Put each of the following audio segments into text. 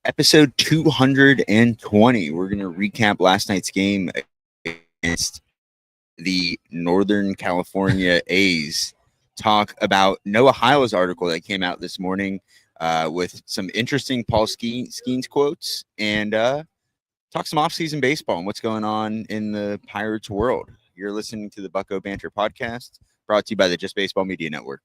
Episode 220. We're going to recap last night's game against the Northern California A's. Talk about Noah Hiles' article that came out this morning with some interesting Paul Skeens quotes and talk some offseason baseball and what's going on in the Pirates world. You're listening to the Bucko Banter podcast brought to you by the Just Baseball Media Network.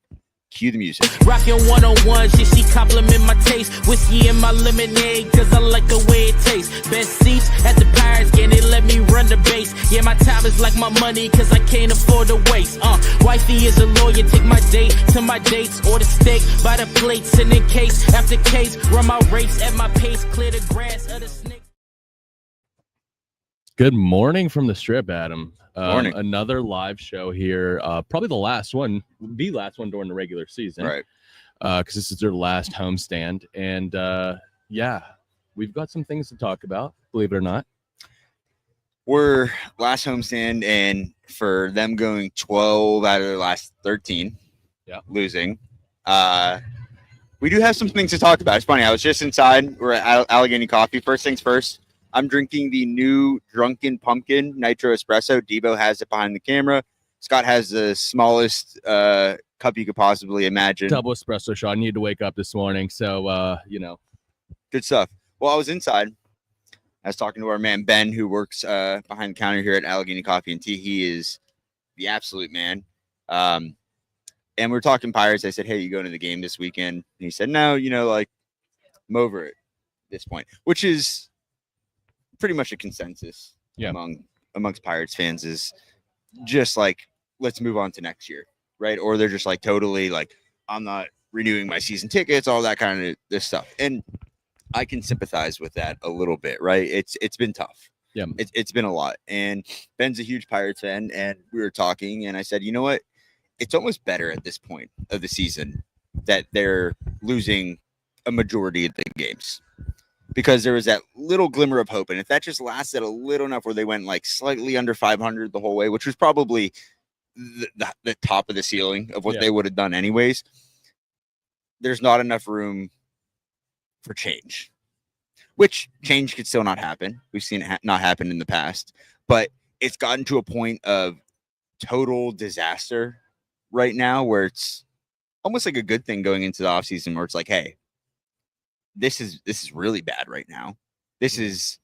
Cue the music. Rockin' 101s, yeah, she compliment my taste. Whiskey in my lemonade, cause I like the way it tastes. Best seats at the Pirates game, they let me run the base. Yeah, my time is like my money, cause I can't afford to waste. Wifey is a lawyer, take my date to my dates. Order steak by the plates, and in case after case, run my race at my pace, clear the grass of the snake. Good morning from the Strip, Adam. Morning. Another live show here. Probably the last one during the regular season. Right. Because this is their last homestand. And, yeah, we've got some things to talk about, believe it or not. We're last homestand, and for them going 12 out of their last 13, losing, we do have some things to talk about. It's funny. I was just inside. We're at Allegheny Coffee. First things first. I'm drinking the new Drunken Pumpkin Nitro Espresso. Debo has it behind the camera. Scott has the smallest cup you could possibly imagine. Double espresso shot. I needed to wake up this morning, so, Good stuff. Well, I was inside. I was talking to our man, Ben, who works behind the counter here at Allegheny Coffee and Tea. He is the absolute man. And we were talking Pirates. I said, hey, you going to the game this weekend? And he said, no, I'm over it at this point, which is pretty much a consensus amongst Pirates fans is just like, let's move on to next year, right? Or they're just like totally like, I'm not renewing my season tickets, all that kind of this stuff. And I can sympathize with that a little bit, right? It's been tough. Yeah, it's been a lot. And Ben's a huge Pirates fan, and we were talking, and I said, you know what? It's almost better at this point of the season that they're losing a majority of the games. Because there was that little glimmer of hope. And if that just lasted a little enough where they went like slightly under 500 the whole way, which was probably the top of the ceiling of what they would have done anyways, there's not enough room for change, which change could still not happen. We've seen it not happen in the past, but it's gotten to a point of total disaster right now where it's almost like a good thing going into the offseason where it's like, hey, this is really bad right now. This is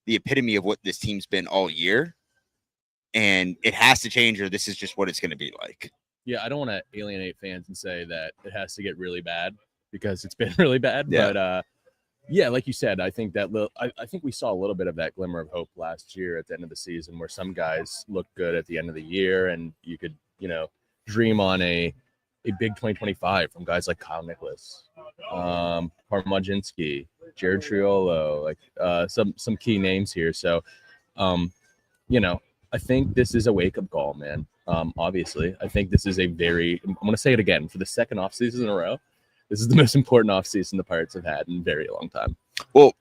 the epitome of what this team's been all year, and it has to change, or this is just what it's going to be like. Yeah, I don't want to alienate fans and say that it has to get really bad because it's been really bad. Yeah. But like you said, I think that I think we saw a little bit of that glimmer of hope last year at the end of the season, where some guys looked good at the end of the year, and you could dream on a big 2025 from guys like Kyle Nicholas, Parmaginski, Jared Triolo, like some key names here. So, I think this is a wake-up call, man. Obviously, I think this is I'm going to say it again, for the second offseason in a row, this is the most important offseason the Pirates have had in a very long time. Well,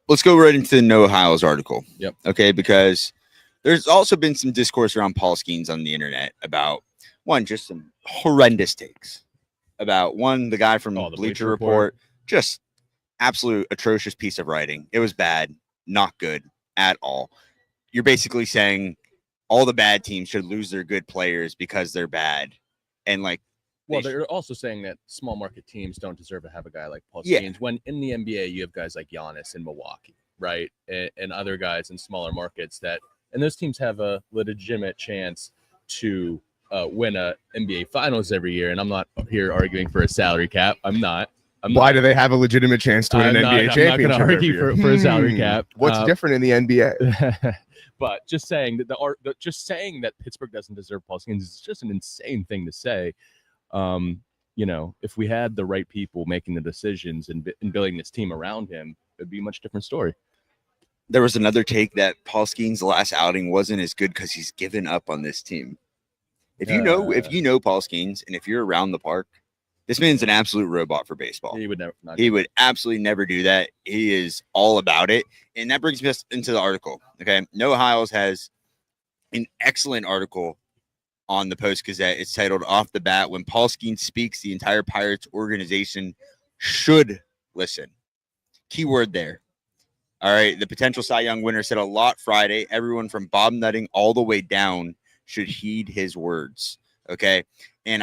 let's go right into Noah Hiles' article. Yep. Okay, because there's also been some discourse around Paul Skeens on the internet about, one, just some horrendous takes about the guy from Bleacher Report, just absolute atrocious piece of writing. It was bad, not good at all. You're basically saying all the bad teams should lose their good players because they're bad. And they're also saying that small market teams don't deserve to have a guy like Paul Skeens, when in the NBA you have guys like Giannis in Milwaukee, right? And other guys in smaller markets and those teams have a legitimate chance to win a NBA Finals every year. And I'm not here arguing for a salary cap. Why do they have a legitimate chance to win an NBA championship? I'm not going to argue for a salary cap. What's different in the NBA? But just saying that Pittsburgh doesn't deserve Paul Skeens is just an insane thing to say. If we had the right people making the decisions and building this team around him, it'd be a much different story. there was another take that Paul Skeens' last outing wasn't as good because he's given up on this team. If you know Paul Skeens, and if you're around the park, this man's an absolute robot for baseball. He would never. He would absolutely never do that. He is all about it, and that brings us into the article. Okay, Noah Hiles has an excellent article on the Post-Gazette. It's titled "Off the Bat: When Paul Skeens Speaks, the Entire Pirates Organization Should Listen." Keyword there. All right. The potential Cy Young winner said a lot Friday. Everyone from Bob Nutting all the way down should heed his words. Okay. And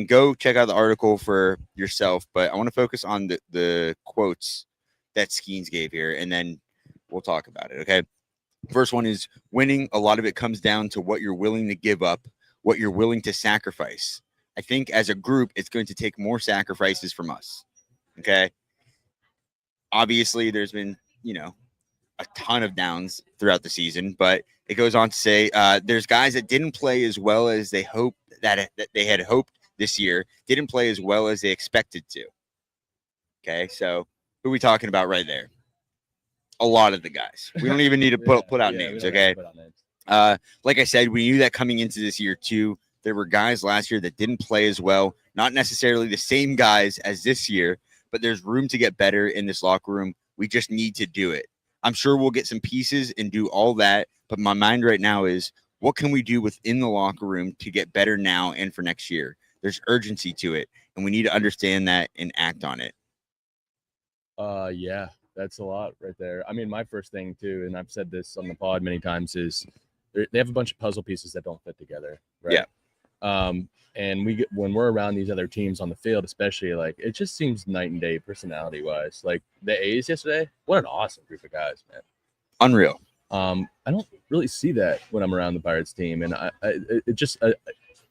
go check out the article for yourself, but I want to focus on the quotes that Skeens gave here, and then we'll talk about it. Okay. First one is winning. A lot of it comes down to what you're willing to give up, what you're willing to sacrifice. I think as a group, it's going to take more sacrifices from us. Okay. Obviously, there's been, a ton of downs throughout the season, but it goes on to say there's guys that didn't play as well as they hoped that they had hoped this year, didn't play as well as they expected to. Okay, so who are we talking about right there? A lot of the guys. We don't even need to put out names, okay? Like I said, we knew that coming into this year too. There were guys last year that didn't play as well, not necessarily the same guys as this year, but there's room to get better in this locker room. We just need to do it. I'm sure we'll get some pieces and do all that, but my mind right now is, what can we do within the locker room to get better now and for next year? There's urgency to it, and we need to understand that and act on it. Yeah, that's a lot right there. I mean, my first thing too, and I've said this on the pod many times, is they have a bunch of puzzle pieces that don't fit together. Right? Yeah. And when we're around these other teams on the field, especially, like, it just seems night and day personality wise. Like the A's yesterday, what an awesome group of guys, man. Unreal. I don't really see that when I'm around the Pirates team, and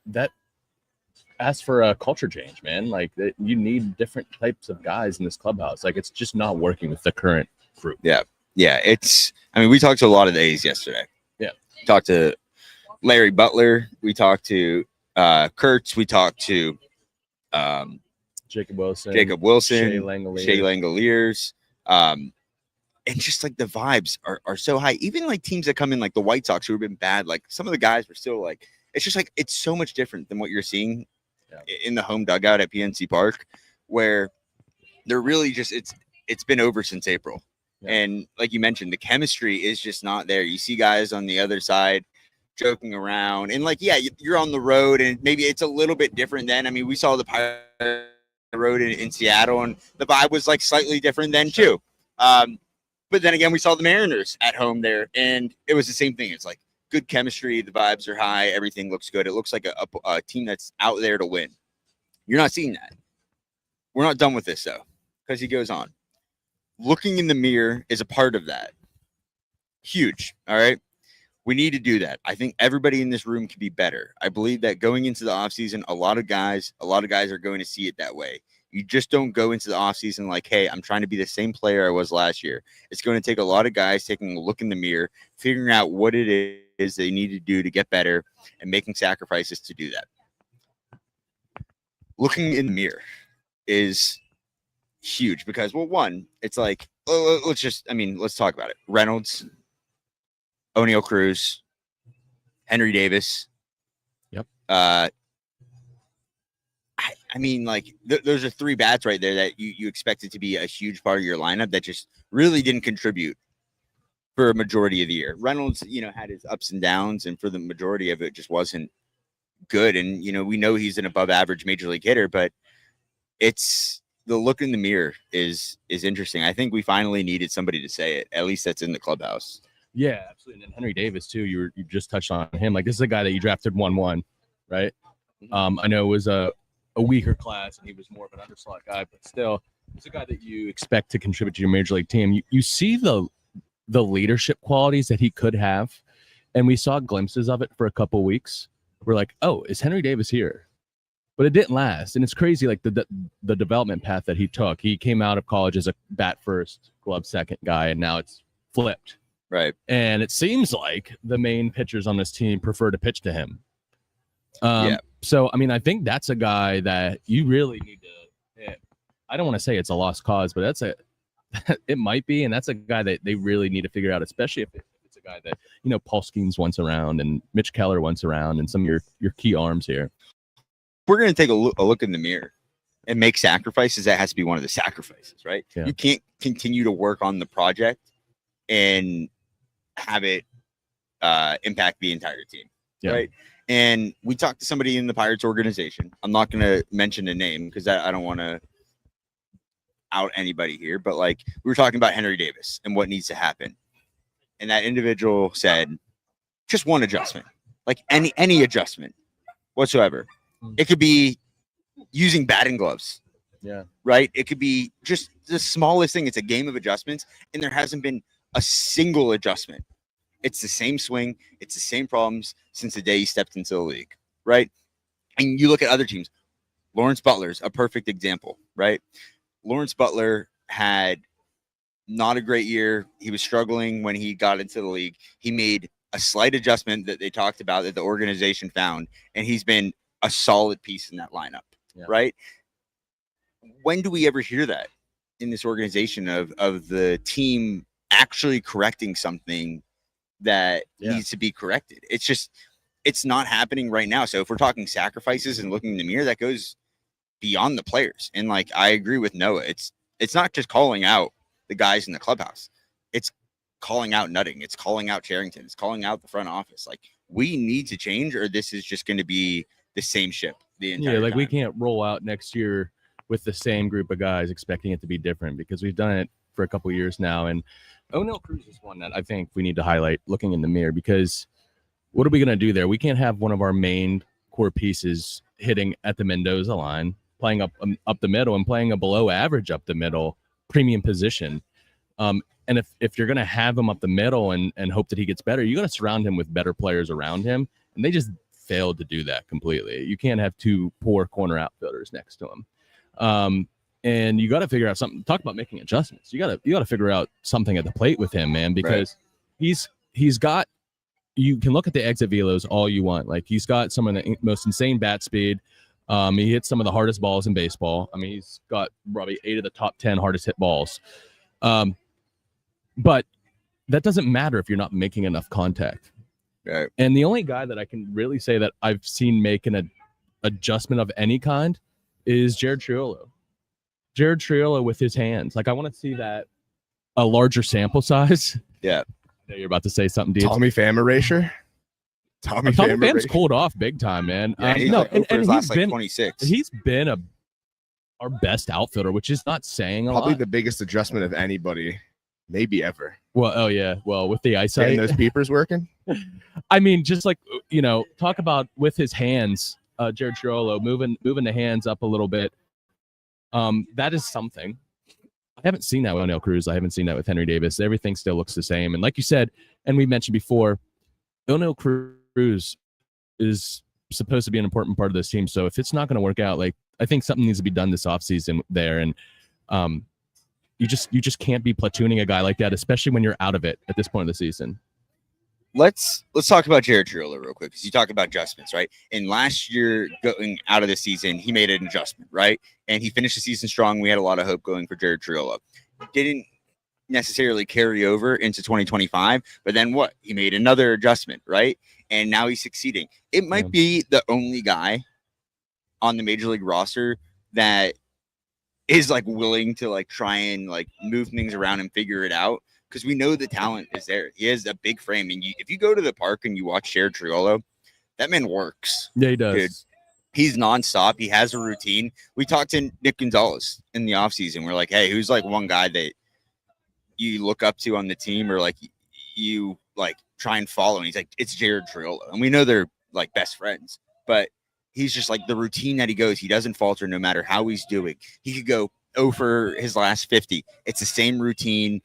that asks for a culture change, man. Like you need different types of guys in this clubhouse. Like it's just not working with the current group. Yeah. We talked to a lot of the A's yesterday. Yeah. We talked to Larry Butler. We talked to Kurtz. We talked to Jacob Wilson, Shea Langoliers. Langoliers. And just like the vibes are so high. Even like teams that come in, like the White Sox, who have been bad, like some of the guys were still like, it's just like, it's so much different than what you're seeing in the home dugout at PNC Park, where they're really just, it's been over since April. Yeah. And like you mentioned, the chemistry is just not there. You see guys on the other side joking around, and like, yeah, you're on the road, and maybe it's a little bit different then. I mean, we saw the Pirates road in Seattle, and the vibe was like slightly different then too. But then again, we saw the Mariners at home there, and it was the same thing. It's like good chemistry, the vibes are high, everything looks good. It looks like a team that's out there to win. You're not seeing that. We're not done with this though, because he goes on. Looking in the mirror is a part of that. Huge. All right. We need to do that. I think everybody in this room can be better. I believe that going into the offseason, a lot of guys are going to see it that way. You just don't go into the offseason like, hey, I'm trying to be the same player I was last year. It's going to take a lot of guys taking a look in the mirror, figuring out what it is they need to do to get better, and making sacrifices to do that. Looking in the mirror is huge because, well, one, it's like, let's talk about it. Reynolds, O'Neal Cruz, Henry Davis. Yep. Those are three bats right there that you expected to be a huge part of your lineup that just really didn't contribute for a majority of the year. Reynolds, had his ups and downs, and for the majority of it just wasn't good. And, we know he's an above average major league hitter, but it's the look in the mirror is interesting. I think we finally needed somebody to say it, at least that's in the clubhouse. Yeah, absolutely. And Henry Davis too. You just touched on him. Like, this is a guy that you drafted 1-1, right? I know it was a weaker class, and he was more of an underslot guy, but still, it's a guy that you expect to contribute to your major league team. You see the leadership qualities that he could have, and we saw glimpses of it for a couple weeks. We're like, oh, is Henry Davis here? But it didn't last, and it's crazy. Like the development path that he took. He came out of college as a bat first, glove second guy, and now it's flipped. Right. And it seems like the main pitchers on this team prefer to pitch to him. So, I think that's a guy that you really need to, I don't want to say it's a lost cause, but it might be. And that's a guy that they really need to figure out, especially if it's a guy that, Paul Skeens wants around and Mitch Keller wants around and some of your key arms here. We're going to take a look in the mirror and make sacrifices. That has to be one of the sacrifices, right? Yeah. You can't continue to work on the project and have it impact the entire team, right? And we talked to somebody in the Pirates organization. I'm not going to mention a name because I don't want to out anybody here, but like we were talking about Henry Davis and what needs to happen. And that individual said, just one adjustment, like any adjustment whatsoever. It could be using batting gloves. Yeah. Right. It could be just the smallest thing. It's a game of adjustments, and there hasn't been a single adjustment. It's the same swing. It's the same problems since the day he stepped into the league. Right. And you look at other teams. Lawrence Butler's a perfect example, right? Lawrence Butler had not a great year. He was struggling when he got into the league. He made a slight adjustment that they talked about that the organization found, and he's been a solid piece in that lineup, right? When do we ever hear that in this organization of the team actually correcting something that needs to be corrected? It's not happening right now. So if we're talking sacrifices and looking in the mirror, that goes beyond the players. And like, I agree with Noah. It's not just calling out the guys in the clubhouse. It's calling out Nutting. It's calling out Charrington. It's calling out the front office. Like, we need to change, or this is just going to be the same ship the entire time. We can't roll out next year with the same group of guys expecting it to be different, because we've done it for a couple of years now. And O'Neal Cruz is one that I think we need to highlight looking in the mirror, because what are we going to do there? We can't have one of our main core pieces hitting at the Mendoza line, playing up the middle, and playing a below average up the middle premium position. And if you're going to have him up the middle and hope that he gets better, you got to surround him with better players around him. And they just failed to do that completely. You can't have two poor corner outfielders next to him. And you got to figure out something. Talk about making adjustments. You got to figure out something at the plate with him, man, because he's got. You can look at the exit velos all you want. Like, he's got some of the most insane bat speed. He hits some of the hardest balls in baseball. I mean, he's got probably 8 of the top 10 hardest hit balls. But that doesn't matter if you're not making enough contact. Right. And the only guy that I can really say that I've seen make an adjustment of any kind is Jared Triolo. Jared Triolo with his hands. Like, I want to see that a larger sample size. Yeah. You're about to say something, dude. Tommy Pham erasure. Tommy Pham's cooled off big time, man. Yeah, he's last 26. He's been our best outfielder, which is not saying a lot. Probably the biggest adjustment of anybody, maybe ever. Well, with the eyesight, getting those peepers working. I mean, just like, talk about with his hands, Jared Triolo moving the hands up a little bit. That is something. I haven't seen that with O'Neal Cruz. I haven't seen that with Henry Davis. Everything still looks the same. And like you said, and we mentioned before, O'Neal Cruz is supposed to be an important part of this team. So if it's not going to work out, like, I think something needs to be done this offseason there. And you just can't be platooning a guy like that, especially when you're out of it at this point of the season. Let's talk about Jared Triolo real quick, because you talk about adjustments, right? And last year, going out of the season, he made an adjustment, right? And he finished the season strong. We had a lot of hope going for Jared Triolo. Didn't necessarily carry over into 2025, but then what? He made another adjustment, right? And now he's succeeding. It might be the only guy on the major league roster that is like willing to like try and like move things around and figure it out, because we know the talent is there. He has a big frame, and if you go to the park and you watch Jared Triolo, that man works. Yeah, he does. Dude. He's nonstop. He has a routine. We talked to Nick Gonzalez in the offseason. We're like, hey, who's like one guy that you look up to on the team, or like you like try and follow? And he's like, it's Jared Triolo. And we know they're like best friends, but he's just like the routine that he goes. He doesn't falter no matter how he's doing. He could go over his last 50. It's the same routine.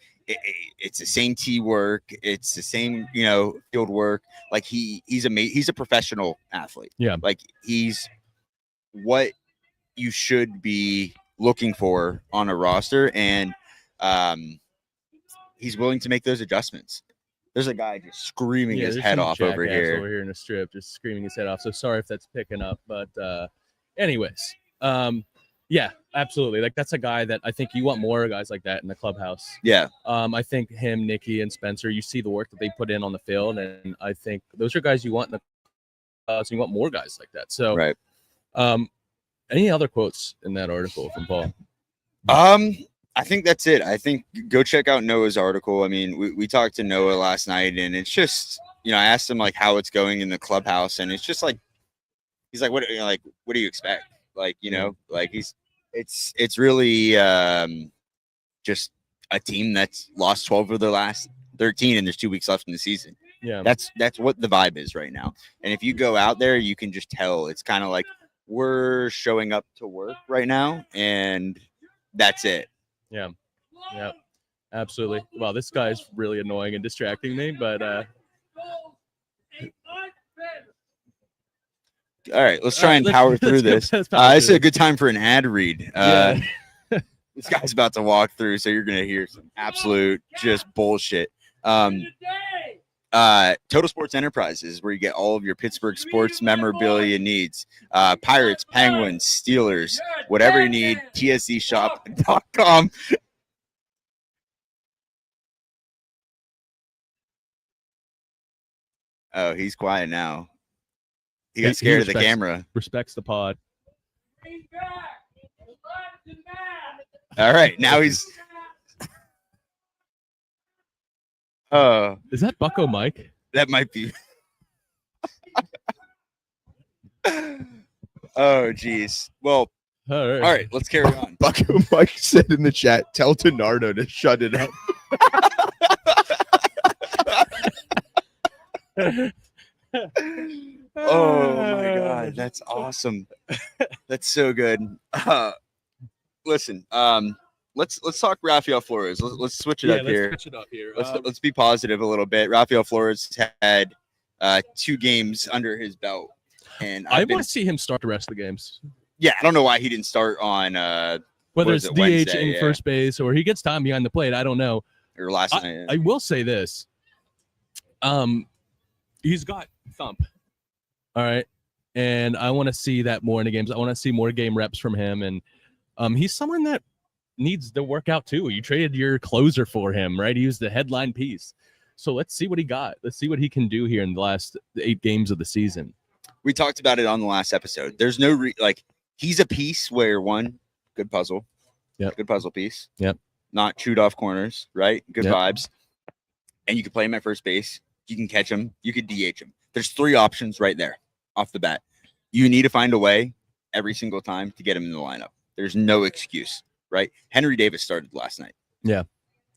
It's the same tee work. It's the same, field work. Like he's a professional athlete. Yeah. Like he's what you should be looking for on a roster. And he's willing to make those adjustments. There's a guy just screaming his head off over here. Over here in the strip, just screaming his head off. So sorry if that's picking up, but anyways, yeah, absolutely. Like, that's a guy that I think you want more guys like that in the clubhouse. Yeah. I think him, Nicky, and Spencer, you see the work that they put in on the field, and I think those are guys you want in the clubhouse. You want more guys like that. So, right. Any other quotes in that article from Paul? I think that's it. I think go check out Noah's article. I mean, we talked to Noah last night, and it's just, I asked him like how it's going in the clubhouse, and it's just like, he's like, what do you expect? Like, like it's really just a team that's lost 12 of their last 13, and there's 2 weeks left in the season. Yeah. That's what the vibe is right now. And if you go out there, you can just tell it's kind of like we're showing up to work right now, and that's it. Yeah. Yeah. Absolutely. Well, this guy's really annoying and distracting me, but all right, let's try and power through this. This is a good time for an ad read. This guy's about to walk through, so you're going to hear some absolute just bullshit. Total Sports Enterprises, where you get all of your Pittsburgh sports memorabilia needs. Pirates, Penguins, Steelers, whatever you need, tscshop.com. Oh, he's quiet now. He got scared of the camera. Respects the pod. All right, now he's. Is that Bucko Mike? That might be. Oh, geez. Well, all right, let's carry on. Bucko Mike said in the chat, tell Donardo to shut it up. Oh my God, that's awesome. That's so good. Listen, let's talk Rafael Flores. Let's switch it up here. Switch it up here. Let's be positive a little bit. Rafael Flores had 2 games under his belt, and I want to see him start the rest of the games. Yeah, I don't know why he didn't start on whether it's DH in first base or he gets time behind the plate. I don't know. Or last night. I will say this. He's got thump. All right. And I want to see that more in the games. I want to see more game reps from him. And he's someone that needs to work out too. You traded your closer for him, right? He was the headline piece. So let's see what he got. Let's see what he can do here in the last 8 games of the season. We talked about it on the last episode. There's no he's a piece where good puzzle. Yep. Good puzzle piece. Yep. Not chewed off corners, right? Good vibes. And you can play him at first base. You can catch him. You could DH him. There's 3 options right there off the bat. You need to find a way every single time to get him in the lineup. There's no excuse, right? Henry Davis started last night. Yeah.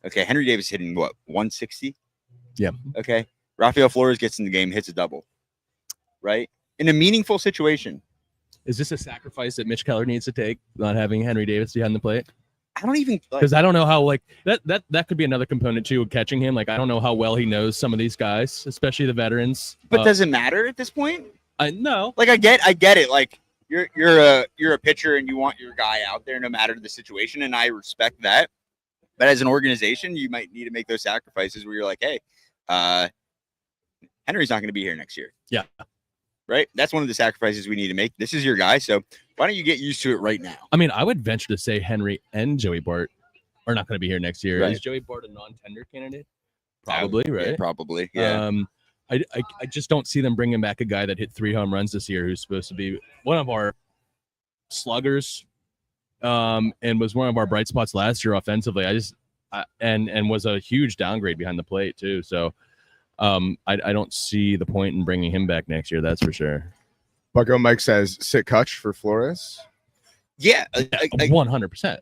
Okay. Henry Davis hitting what? 160? Yeah. Okay. Rafael Flores gets in the game, hits a double, right? In a meaningful situation. Is this a sacrifice that Mitch Keller needs to take, not having Henry Davis behind the plate? I don't even because I don't know how that could be another component too of catching him. Like I don't know how well he knows some of these guys, especially the veterans. But does it matter at this point? I know. Like I get it. Like you're a pitcher and you want your guy out there no matter the situation, and I respect that. But as an organization, you might need to make those sacrifices where you're like, hey, Henry's not going to be here next year. Yeah. Right. That's one of the sacrifices we need to make. This is your guy, so why don't you get used to it right now? I mean, I would venture to say Henry and Joey Bart are not going to be here next year. Right. Is Joey Bart a non-tender candidate? Probably, right? Yeah, probably. Yeah. I just don't see them bringing back a guy that hit 3 home runs this year who's supposed to be one of our sluggers and was one of our bright spots last year offensively. And was a huge downgrade behind the plate too. So I don't see the point in bringing him back next year. That's for sure. Bucko Mike says sit Kutch for Flores. Yeah, 100%.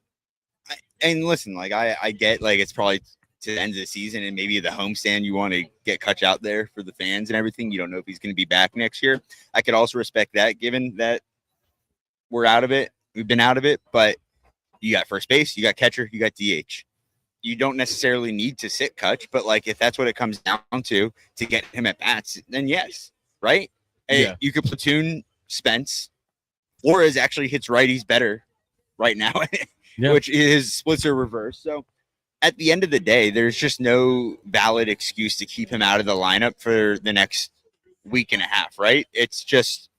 And listen, I get it's probably to the end of the season and maybe the homestand you want to get Kutch out there for the fans and everything. You don't know if he's going to be back next year. I could also respect that given that we're out of it. We've been out of it, but you got first base, you got catcher, you got DH. You don't necessarily need to sit Kutch, but if that's what it comes down to get him at bats, then yes, right? Yeah. You could platoon Spence. Flores actually hits righties better right now, which is splits are reversed. So at the end of the day, there's just no valid excuse to keep him out of the lineup for the next week and a half, right? It's just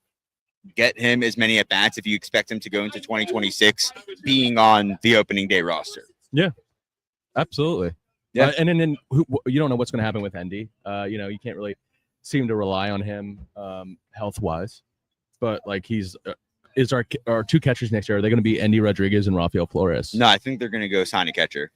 get him as many at bats if you expect him to go into 2026 being on the opening day roster. Yeah. Absolutely. Yeah. And then you don't know what's going to happen with Endy. You can't really seem to rely on him health wise, but he's is our 2 catchers next year. Are they going to be Endy Rodriguez and Rafael Flores? No, I think they're going to go sign a catcher.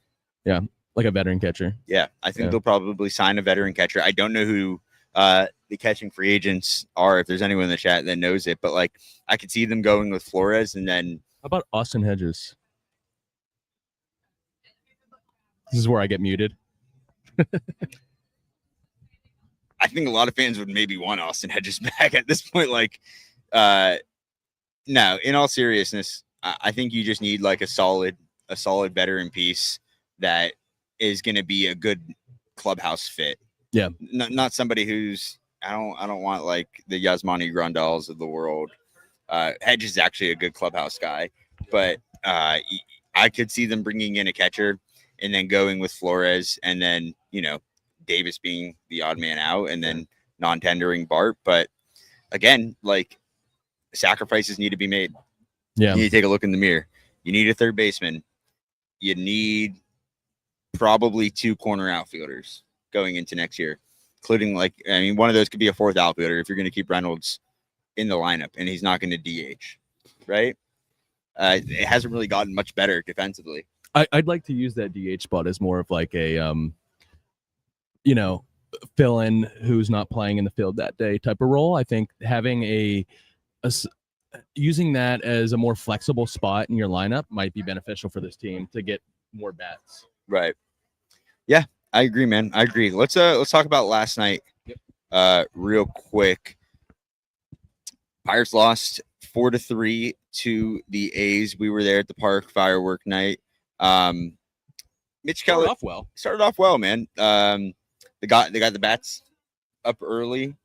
Yeah. Like a veteran catcher. Yeah. I think they'll probably sign a veteran catcher. I don't know who the catching free agents are. If there's anyone in the chat that knows it, but I could see them going with Flores and then how about Austin Hedges? This is where I get muted. I think a lot of fans would maybe want Austin Hedges back at this point. Like, no, in all seriousness, I think you just need like a solid veteran piece that is going to be a good clubhouse fit. Yeah, not somebody who's I don't want like the Yasmani Grandals of the world. Hedges is actually a good clubhouse guy, but I could see them bringing in a catcher and then going with Flores, and then Davis being the odd man out, and then non-tendering Bart. But again, like, sacrifices need to be made. Yeah, you need to take a look in the mirror. You need a third baseman. You need probably 2 corner outfielders going into next year, including one of those could be a 4th outfielder if you're going to keep Reynolds in the lineup, and he's not going to DH, right? It hasn't really gotten much better defensively. I'd like to use that DH spot as more of like a fill in who's not playing in the field that day type of role. I think having using that as a more flexible spot in your lineup might be beneficial for this team to get more bats. Right. Yeah, I agree, man. I agree. Let's talk about last night. Yep. Real quick. Pirates lost 4-3 to the A's. We were there at the park, firework night. Mitch Keller started off well, man. They got the bats up early,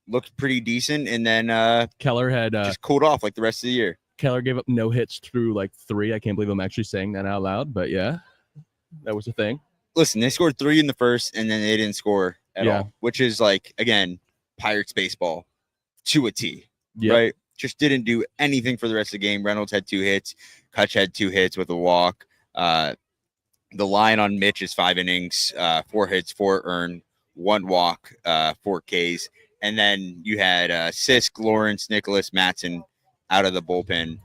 looked pretty decent, and then Keller had just cooled off like the rest of the year. Keller gave up no hits through like 3. I can't believe I'm actually saying that out loud, but yeah, that was a thing. Listen, they scored 3 in the first, and then they didn't score at all, which is like, again, Pirates baseball to a T, right? Just didn't do anything for the rest of the game. Reynolds had 2 hits. Kutch had 2 hits with a walk. The line on Mitch is 5 innings, 4 hits, 4 earned, 1 walk, 4 Ks. And then you had Sisk, Lawrence, Nicholas, Matson out of the bullpen.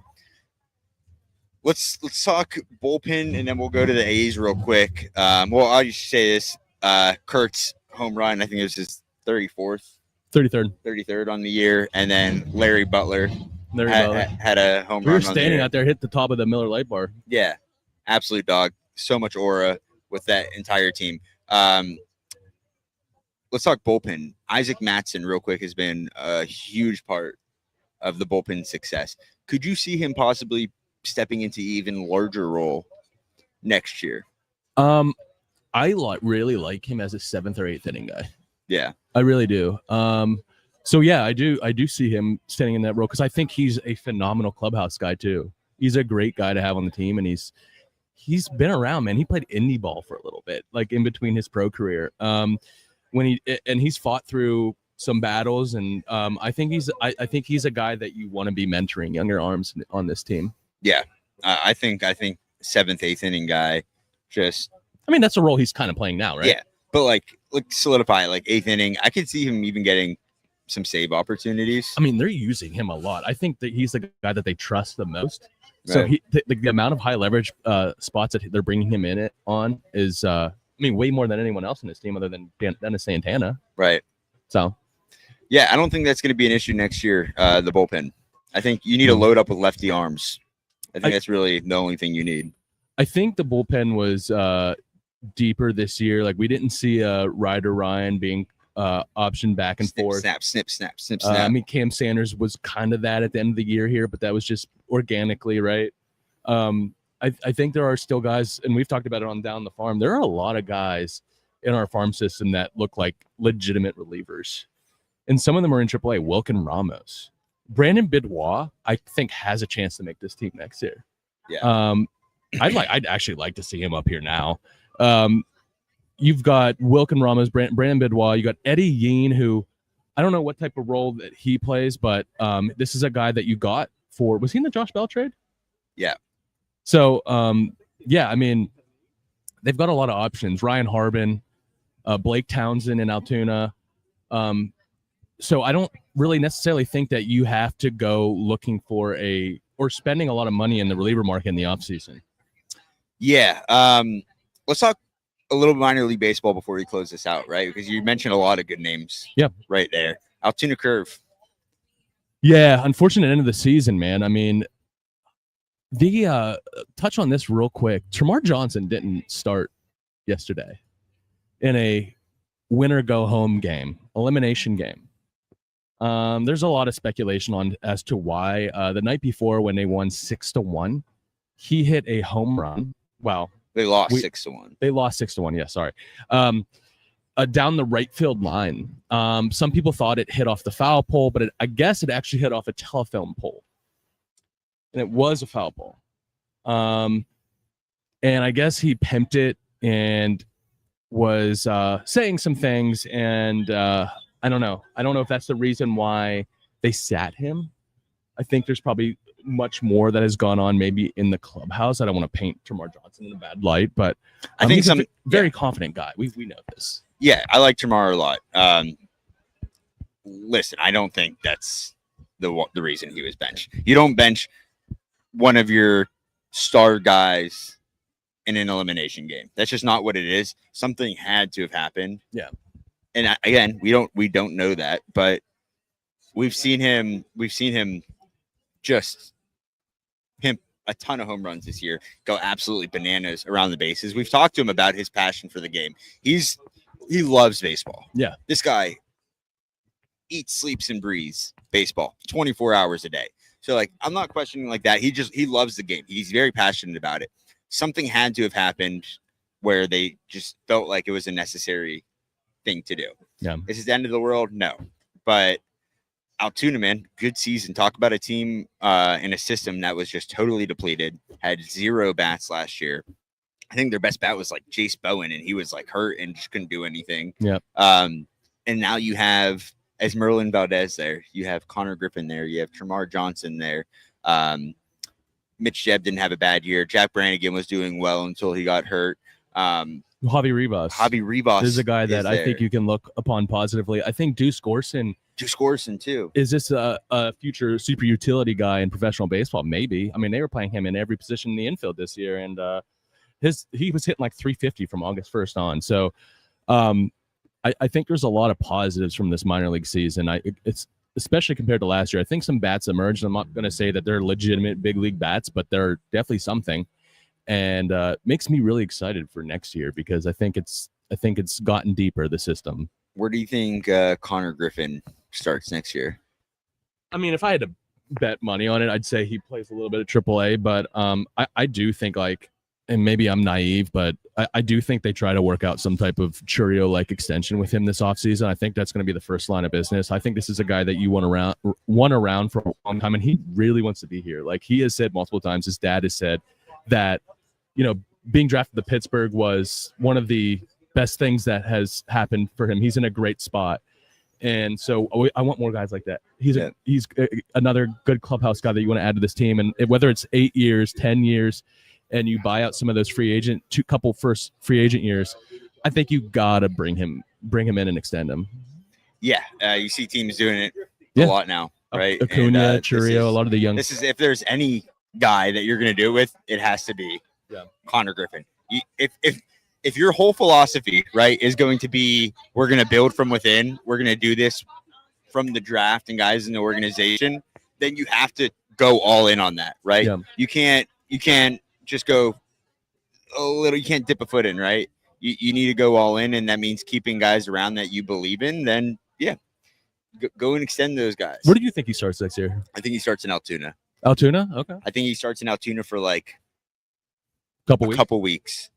Let's talk bullpen, and then we'll go to the A's real quick. Well, I'll just say this. Kurt's home run, I think it was his 33rd on the year. And then Larry Butler had a home run. We were standing out there, hit the top of the Miller Lite bar. Yeah, absolute dog. So much aura with that entire team. Let's talk bullpen. Isaac Matson, real quick, has been a huge part of the bullpen success. Could you see him possibly stepping into even larger role next year? I really like him as a 7th or 8th inning guy. Yeah, I really do. So yeah, I do see him standing in that role because I think he's a phenomenal clubhouse guy too. He's a great guy to have on the team, and he's been around, man. He played indie ball for a little bit, like in between his pro career. He's fought through some battles, and I think he's a guy that you want to be mentoring younger arms on this team. Yeah, I think 7th, 8th inning guy. That's a role he's kind of playing now, right? Yeah, but like solidify like 8th inning. I could see him even getting some save opportunities. They're using him a lot. I think that he's the guy that they trust the most. Right. So the amount of high leverage spots that they're bringing him in on is way more than anyone else in this team other than Dennis Santana. Right. So yeah, I don't think that's going to be an issue next year. The bullpen. I think you need to load up with lefty arms. I think that's really the only thing you need. I think the bullpen was deeper this year. Like, we didn't see Ryder Ryan being option back and forth. Snap. Cam Sanders was kind of that at the end of the year here, but that was just organically, right? I think there are still guys, and we've talked about it on Down the Farm. There are a lot of guys in our farm system that look like legitimate relievers, and some of them are in AAA. Wilkin Ramos, Brandon Bidwell, I think has a chance to make this team next year. Yeah. I'd actually like to see him up here now. You've got Wilkin Ramos, Brandon Bidwell. You got Eddie Yean, who I don't know what type of role that he plays, but this is a guy that you got for. Was he in the Josh Bell trade? Yeah. So they've got a lot of options. Ryan Harbin, Blake Townsend in Altoona. So I don't really necessarily think that you have to go looking for or spending a lot of money in the reliever market in the offseason. Yeah. Let's talk a little minor league baseball before we close this out, right? Because you mentioned a lot of good names. Yep. Right there. Altoona Curve. Yeah, unfortunate end of the season, man. The touch on this real quick. Termarr Johnson didn't start yesterday in a winner go home game, elimination game. There's a lot of speculation on as to why. The night before, when they won 6-1, he hit a home run. Well, they lost 6-1. They lost 6-1. Yeah, sorry. Down the right field line. Some people thought it hit off the foul pole, but I guess it actually hit off a telephone pole, and it was a foul pole. And I guess he pimped it and was saying some things, and I don't know. I don't know if that's the reason why they sat him. I think there's probably much more that has gone on maybe in the clubhouse. I don't want to paint Tamar Johnson in a bad light, but I think he's a very confident guy. We know this. Yeah, I like Tamar a lot. Listen, I don't think that's the reason he was benched. You don't bench one of your star guys in an elimination game. That's just not what it is. Something had to have happened. Yeah. And again, we don't know that, but we've seen him just pimp a ton of home runs this year, go absolutely bananas around the bases. We've talked to him about his passion for the game. He loves baseball. Yeah. This guy eats, sleeps, and breathes baseball 24 hours a day. So like, I'm not questioning like that. He loves the game. He's very passionate about it. Something had to have happened where they just felt like it was a necessary thing to do. Yeah. Is it the end of the world? No. But Altoona, man, good season. Talk about a team in a system that was just totally depleted, had 0 bats last year. I think their best bat was like Jace Bowen, and he was like hurt and just couldn't do anything. Yeah. And now you have Esmeralyn Valdez there. You have Connor Griffin there. You have Tamar Johnson there. Mitch Jebb didn't have a bad year. Jack Brannigan was doing well until he got hurt. Javi Rivas. This is a guy that I think you can look upon positively. I think Deuce Gorson too. Is this a future super utility guy in professional baseball? Maybe. I mean, they were playing him in every position in the infield this year, and he was hitting like 350 from August 1st on. So I think there's a lot of positives from this minor league season. It's especially compared to last year. I think some bats emerged. I'm not going to say that they're legitimate big league bats, but they're definitely something. And makes me really excited for next year because I think it's gotten deeper, the system. Where do you think Connor Griffin starts next year? I mean, if I had to bet money on it, I'd say he plays a little bit of AAA, but I do think and maybe I'm naive, but I do think they try to work out some type of Churio-like extension with him this offseason. I think that's going to be the first line of business. I think this is a guy that you want around for a long time, and he really wants to be here. Like he has said multiple times, his dad has said that, being drafted to Pittsburgh was one of the best things that has happened for him. He's in a great spot. And so I want more guys like that. He's another good clubhouse guy that you want to add to this team. And whether it's 8 years, 10 years, and you buy out some of those couple first free agent years, I think you got to bring him in and extend him. Yeah. You see teams doing it a lot now, right? Acuna, Churio, a lot of the young. This is, if there's any guy that you're going to do it with, it has to be Connor Griffin. If your whole philosophy, right, is going to be we're going to build from within, we're going to do this from the draft and guys in the organization, then you have to go all in on that, right? Yeah. You can't just go a little. You can't dip a foot in, right? You need to go all in, and that means keeping guys around that you believe in. Then go and extend those guys. Where do you think he starts next year? I think he starts in Altoona. Altoona, okay. I think he starts in Altoona for like a couple weeks.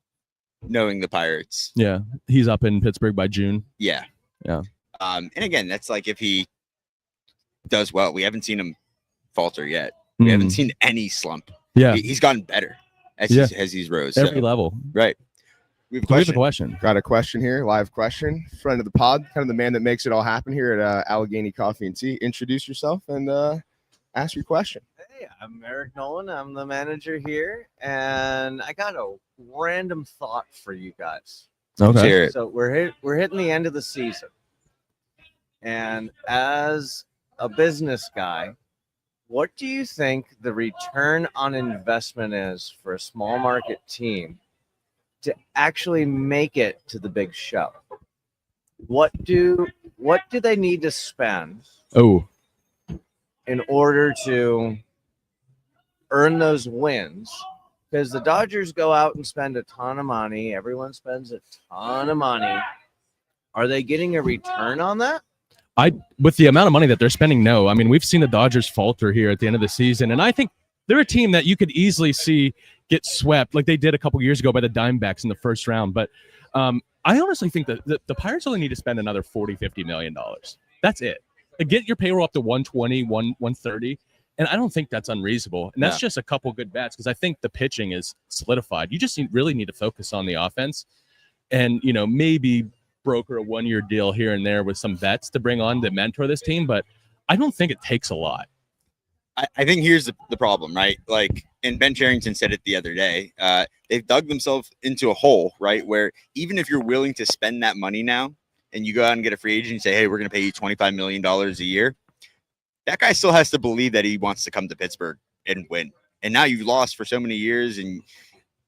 Knowing the Pirates. Yeah. He's up in Pittsburgh by June. Yeah. And again, that's like if he does well. We haven't seen him falter yet. We haven't seen any slump. Yeah. He's gotten better as he's rose. Every level. Right. We have a question. Got a question here. Live question. Friend of the pod. Kind of the man that makes it all happen here at Allegheny Coffee and Tea. Introduce yourself and ask your question. Hey, I'm Eric Nolan. I'm the manager here, and I got a random thought for you guys. Okay. So we're hitting the end of the season, and as a business guy, what do you think the return on investment is for a small market team to actually make it to the big show? What do they need to spend? In order to earn those wins, Because the Dodgers go out and spend a ton of money. Everyone spends a ton of money. Are they getting a return on that? With the amount of money that they're spending, no. I mean, we've seen the Dodgers falter here at the end of the season, and I think they're a team that you could easily see get swept like they did a couple years ago by the Diamondbacks in the first round. But I honestly think that the Pirates only need to spend another $40-50 million. That's it. Like, get your payroll up to 120, 130, and I don't think that's unreasonable. And that's just a couple good bats because I think the pitching is solidified. You just really need to focus on the offense and, maybe broker a one-year deal here and there with some vets to bring on to mentor this team, but I don't think it takes a lot. I think here's the problem, right? Like, and Ben Cherington said it the other day, they've dug themselves into a hole, right? Where even if you're willing to spend that money now and you go out and get a free agent and say, hey, we're going to pay you $25 million a year, that guy still has to believe that he wants to come to Pittsburgh and win. And now you've lost for so many years and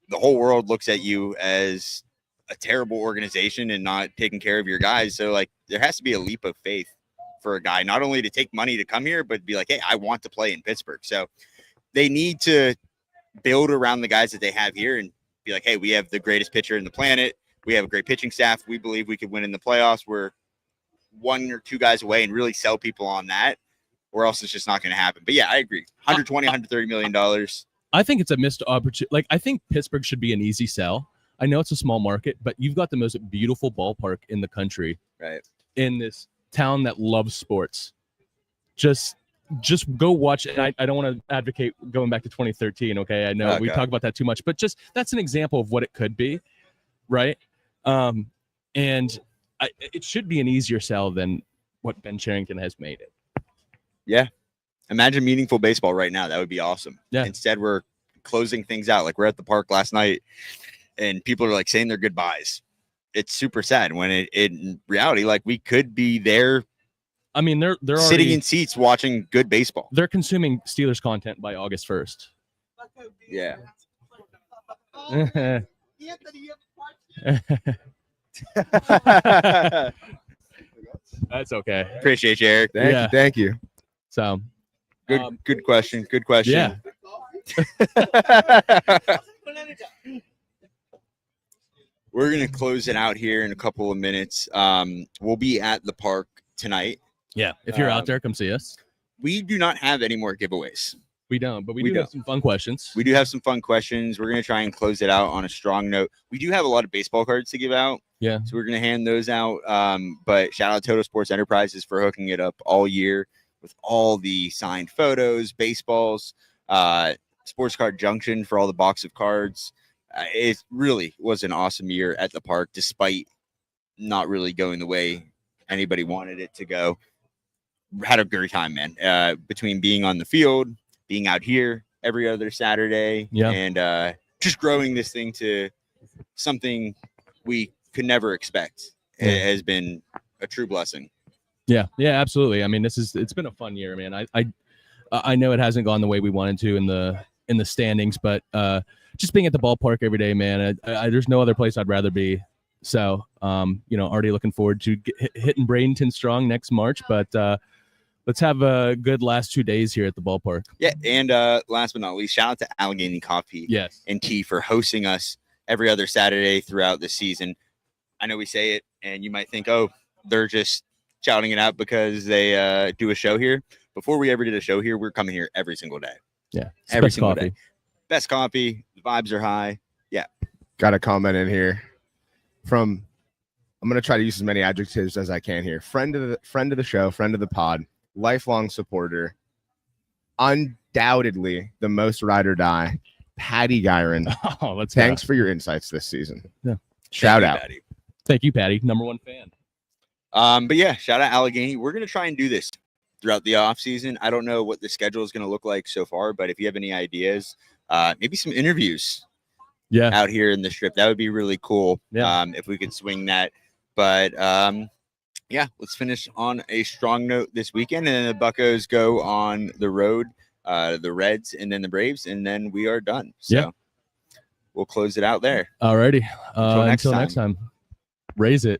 the whole world looks at you as a terrible organization and not taking care of your guys. So like there has to be a leap of faith for a guy, not only to take money to come here, but be like, hey, I want to play in Pittsburgh. So they need to build around the guys that they have here and be like, hey, we have the greatest pitcher in the planet. We have a great pitching staff. We believe we could win in the playoffs. We're 1 or 2 guys away and really sell people on that, or else it's just not going to happen. But yeah, I agree. $130 million. I think it's a missed opportunity. Like, I think Pittsburgh should be an easy sell. I know it's a small market, but you've got the most beautiful ballpark in the country, right? In this town that loves sports. Just go watch it. I don't want to advocate going back to 2013. Okay. I know we talk about that too much, but just that's an example of what it could be. Right. And it should be an easier sell than what Ben Cherington has made it. Yeah. Imagine meaningful baseball right now. That would be awesome. Yeah. Instead, we're closing things out. Like we're at the park last night and people are like saying their goodbyes. It's super sad when in reality, like we could be there. I mean, they're sitting in seats watching good baseball. They're consuming Steelers content by August 1st. Yeah. That's okay. Appreciate you, Eric. Thank you. So good question. Good question. Yeah. We're going to close it out here in a couple of minutes. We'll be at the park tonight. Yeah. If you're out there, come see us. We do not have any more giveaways. We don't, but we do have some fun questions. We do have some fun questions. We're going to try and close it out on a strong note. We do have a lot of baseball cards to give out. Yeah. So we're going to hand those out. But shout out Total Sports Enterprises for hooking it up all year with all the signed photos, baseballs, Sports Card Junction for all the box of cards. It really was an awesome year at the park, despite not really going the way anybody wanted it to go. Had a great time, man. Between being on the field, being out here every other Saturday, and just growing this thing to something we could never expect. It has been a true blessing. Yeah, absolutely. I mean, it's been a fun year, man. I know it hasn't gone the way we wanted to in the standings, but just being at the ballpark every day, man, there's no other place I'd rather be. So, already looking forward to hitting Bradenton strong next March, but let's have a good last 2 days here at the ballpark. Yeah, and last but not least, shout out to Allegheny Coffee and Tea for hosting us every other Saturday throughout the season. I know we say it, and you might think, oh, they're just shouting it out because they do a show here. Before we ever did a show here, we're coming here every single day. Yeah, every single day. Best coffee. The vibes are high. Yeah. Got a comment in here from. I'm gonna try to use as many adjectives as I can here. Friend of the show, friend of the pod, lifelong supporter, undoubtedly the most ride or die, Patty Gyron. Oh, thanks for your insights this season. Yeah. Shout out. Patty. Thank you, Patty. #1 fan. But yeah, shout out Allegheny. We're gonna try and do this throughout the off season. I don't know what the schedule is gonna look like so far, but if you have any ideas, maybe some interviews out here in the strip, that would be really cool. If we could swing that. But let's finish on a strong note this weekend, and then the Buccos go on the road, the Reds, and then the Braves, and then we are done. So we'll close it out there. Alrighty. Until next time. Raise it.